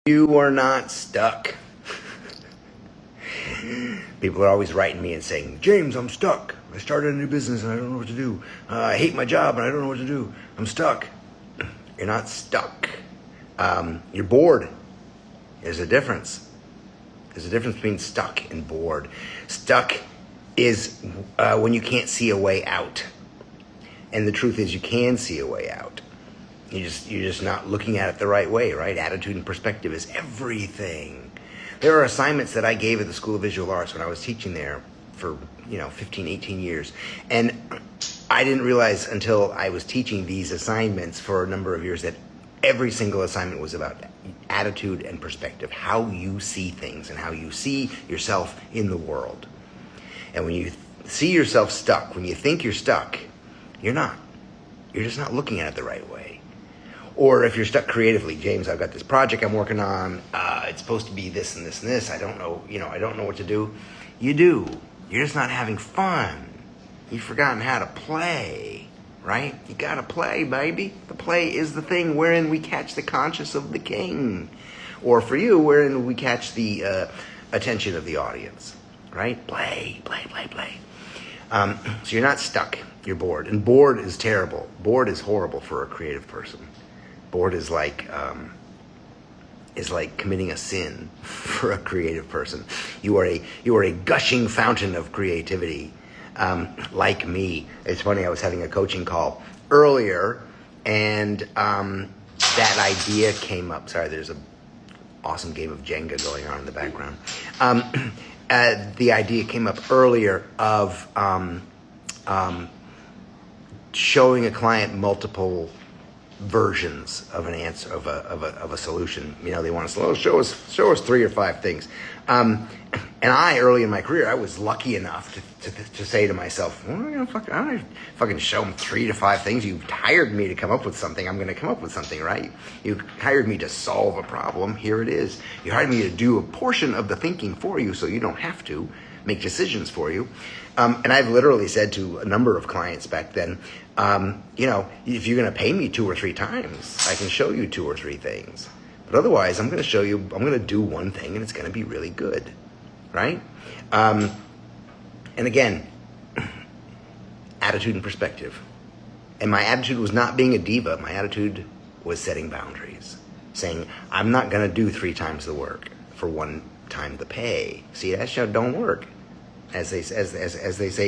You are not stuck. People are always writing me and saying, James, I'm stuck. I started a new business and I don't know what to do. I hate my job and I don't know what to do. I'm stuck. You're not stuck. You're bored. There's a difference. There's a difference between stuck and bored. Stuck is when you can't see a way out. And the truth is you can see a way out. You're just not looking at it the right way, right? Attitude and perspective is everything. There are assignments that I gave at the School of Visual Arts when I was teaching there for, 15, 18 years. And I didn't realize until I was teaching these assignments for a number of years that every single assignment was about attitude and perspective, how you see things and how you see yourself in the world. And when you see yourself stuck, when you think you're stuck, you're not. You're just not looking at it the right way. Or if you're stuck creatively, James, I've got this project I'm working on. It's supposed to be this and this and this. I don't know, I don't know what to do. You do. You're just not having fun. You've forgotten how to play, right? You gotta play, baby. The play is the thing wherein we catch the conscience of the king. Or for you, wherein we catch the attention of the audience, right? Play. So you're not stuck. You're bored. And bored is terrible. Bored is horrible for a creative person. Bored is like committing a sin for a creative person. You are a gushing fountain of creativity, like me. It's funny. I was having a coaching call earlier, and that idea came up. Sorry, there's an awesome game of Jenga going on in the background. The idea came up earlier of showing a client multiple versions of an answer of a solution. They want to show us 3 or 5 things. And I, early in my career, I was lucky enough to say to myself, well, I'm gonna fucking show them 3 to 5 things. You hired me to come up with something. I'm gonna come up with something, right? You hired me to solve a problem. Here it is. You hired me to do a portion of the thinking for you, so you don't have to make decisions for you. And I've literally said to a number of clients back then, if you're going to pay me 2 or 3 times, I can show you 2 or 3 things. But otherwise, I'm going to do one thing and it's going to be really good, right? And again, attitude and perspective. And my attitude was not being a diva. My attitude was setting boundaries, saying, I'm not going to do 3 times the work for 1 time the pay. See, that show don't work. As they say,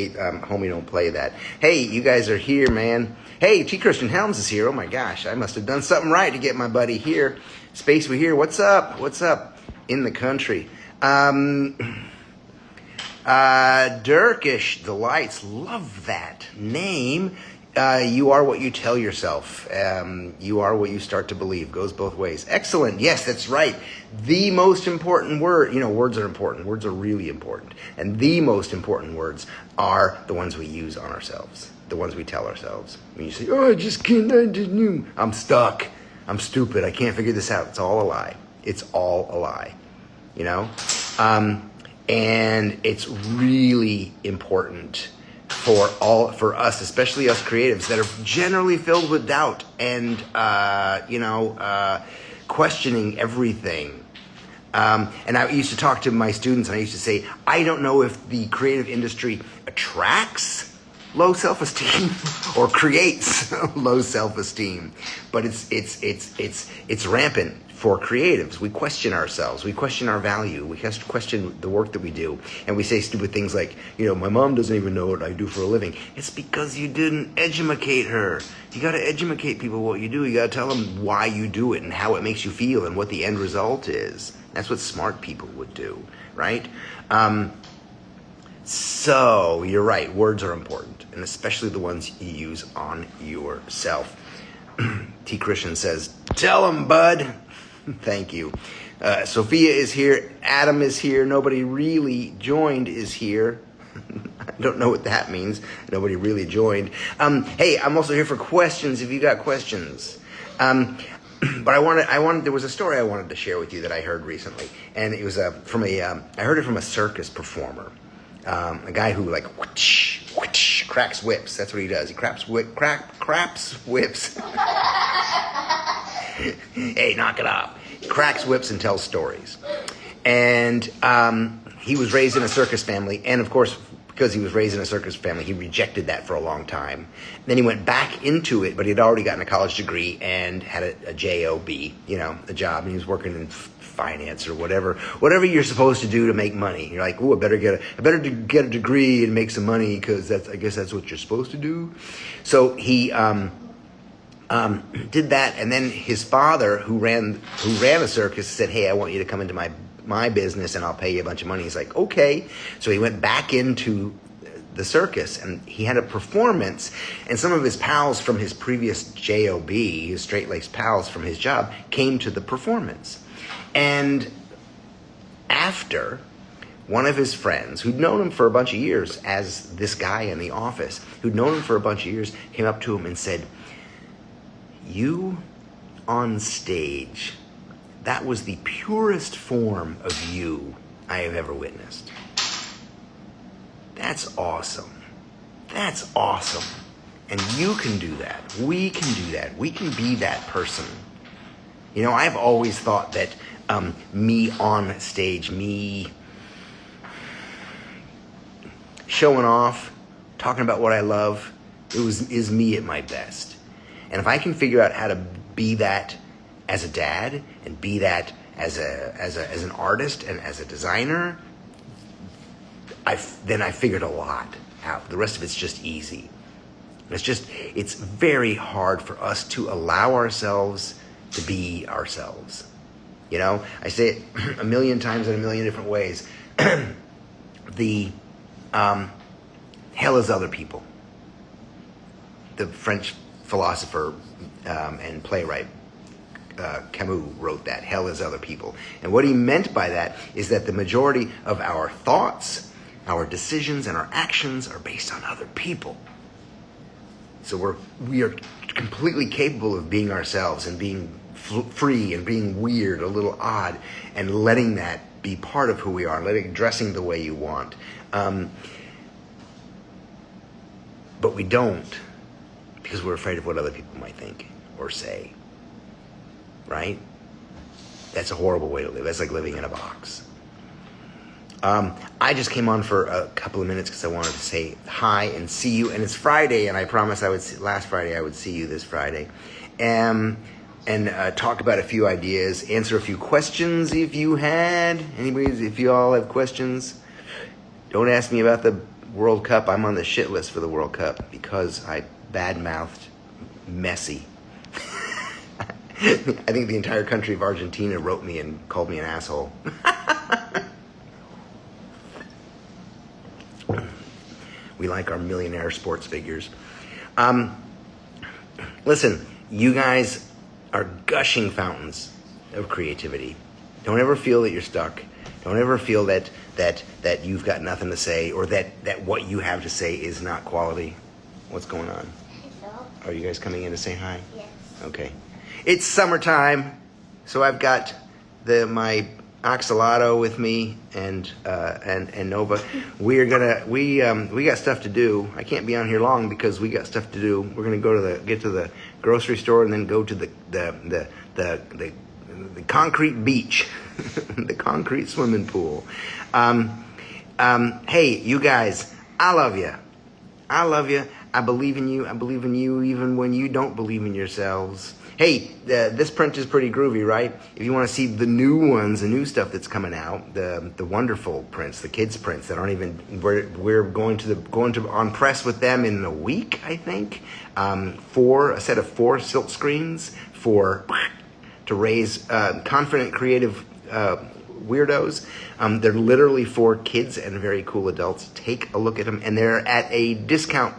homie, don't play that. Hey, you guys are here, man. Hey, T. Christian Helms is here. Oh my gosh, I must have done something right to get my buddy here. Space, we here. What's up? What's up in the country? Dirkish Delights. Love that name. You are what you tell yourself. You are what you start to believe. Goes both ways. Excellent. Yes, that's right. The most important word, words are important. Words are really important. And the most important words are the ones we use on ourselves. The ones we tell ourselves. When you say, I just can't, I'm stuck. I'm stupid. I can't figure this out. It's all a lie. It's all a lie. And it's really important for us, especially us creatives that are generally filled with doubt and questioning everything. And I used to talk to my students and I used to say, I don't know if the creative industry attracts low self-esteem or creates low self-esteem, but it's rampant for creatives. We question ourselves. We question our value. We question the work that we do. And we say stupid things like, my mom doesn't even know what I do for a living. It's because you didn't educate her. You got to educate people what you do. You got to tell them why you do it and how it makes you feel and what the end result is. That's what smart people would do, right? So you're right. Words are important, and especially the ones you use on yourself. T. Christian says, tell them, bud. Thank you. Sophia is here. Adam is here. Nobody really joined is here. I don't know what that means. Nobody really joined. Hey, I'm also here for questions if you got questions. But there was a story I wanted to share with you that I heard recently. And it was I heard it from a circus performer. A guy who cracks whips. That's what he does. He craps whips. Hey, knock it off. cracks whips and tells stories. And he was raised in a circus family, and of course, because he was raised in a circus family, he rejected that for a long time. Then he went back into it, but he had already gotten a college degree and had a job, a job, and he was working in finance or whatever you're supposed to do to make money. You're like, I better get a degree and make some money because I guess that's what you're supposed to do. So he did that, and then his father, who ran a circus, said, "Hey, I want you to come into my business and I'll pay you a bunch of money." He's like, okay. So he went back into the circus, and he had a performance, and some of his pals from his previous job, his straight-laced pals from his job, came to the performance. And after, one of his friends, who'd known him for a bunch of years as this guy in the office, who'd known him for a bunch of years, came up to him and said, "You on stage, that was the purest form of you I have ever witnessed. That's awesome. That's awesome. And you can do that. We can do that. We can be that person." I've always thought that me on stage, me showing off, talking about what I love, is me at my best. And if I can figure out how to be that as a dad, and be that as an artist and as a designer, then I figured a lot out. The rest of it's just easy. It's very hard for us to allow ourselves to be ourselves. I say it a million times in a million different ways. The hell is other people. The French philosopher and playwright Camus wrote that. Hell is other people. And what he meant by that is that the majority of our thoughts, our decisions, and our actions are based on other people. So we are completely capable of being ourselves and being free and being weird, a little odd, and letting that be part of who we are, dressing the way you want. But we don't, because we're afraid of what other people might think or say. Right? That's a horrible way to live. That's like living in a box. I just came on for a couple of minutes because I wanted to say hi and see you. And it's Friday, and I promised last Friday I would see you this Friday. And talk about a few ideas, answer a few questions if you had. If you all have questions, don't ask me about the World Cup. I'm on the shit list for the World Cup because I bad-mouthed Messi. I think the entire country of Argentina wrote me and called me an asshole. We like our millionaire sports figures. Listen, you guys are gushing fountains of creativity. Don't ever feel that you're stuck. Don't ever feel that you've got nothing to say, or that what you have to say is not quality. What's going on? Hello. Are you guys coming in to say hi? Yes. Okay. It's summertime, so I've got my Oxalato with me and Nova. We got stuff to do. I can't be on here long because we got stuff to do. We're gonna get to the grocery store and then go to the concrete beach, the concrete swimming pool. Hey, you guys, I love you. I love you. I believe in you. I believe in you even when you don't believe in yourselves. Hey, this print is pretty groovy, right? If you want to see the new ones, the new stuff that's coming out, the wonderful prints, the kids prints that aren't even, we're going to on press with them in a week, I think. A set of 4 silk screens to raise confident, creative weirdos. They're literally for kids and very cool adults. Take a look at them, and they're at a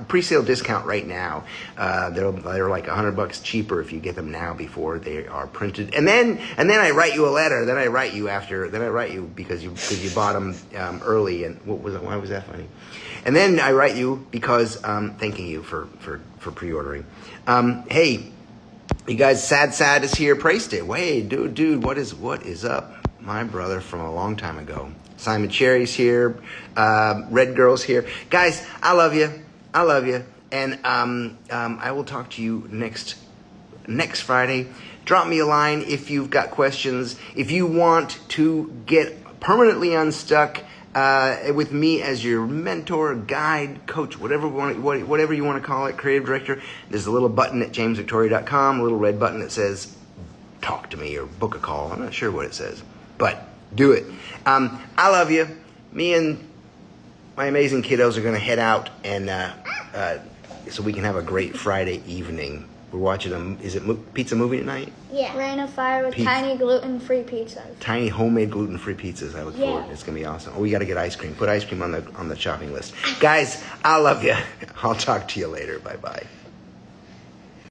pre-sale discount right now. They're like $100 cheaper if you get them now before they are printed. And then I write you a letter. Then I write you because you bought them early. And why was that funny? And then I write you because thanking you for pre-ordering. Hey, you guys, Sad is here. Praised it. Wait, dude, what is up? My brother from a long time ago. Simon Cherry's here. Red Girl's here. Guys, I love you. I love you. And I will talk to you next Friday. Drop me a line if you've got questions. If you want to get permanently unstuck with me as your mentor, guide, coach, whatever you want to call it, creative director, there's a little button at jamesvictoria.com, a little red button that says talk to me or book a call. I'm not sure what it says, but do it. I love you. Me and my amazing kiddos are going to head out and so we can have a great Friday evening. We're watching them. Is it pizza movie tonight? Yeah. Rain of Fire with tiny gluten-free pizzas. Tiny homemade gluten-free pizzas. I look forward. It's gonna be awesome. Oh, we got to get ice cream. Put ice cream on the shopping list, guys. I love you. I'll talk to you later. Bye bye.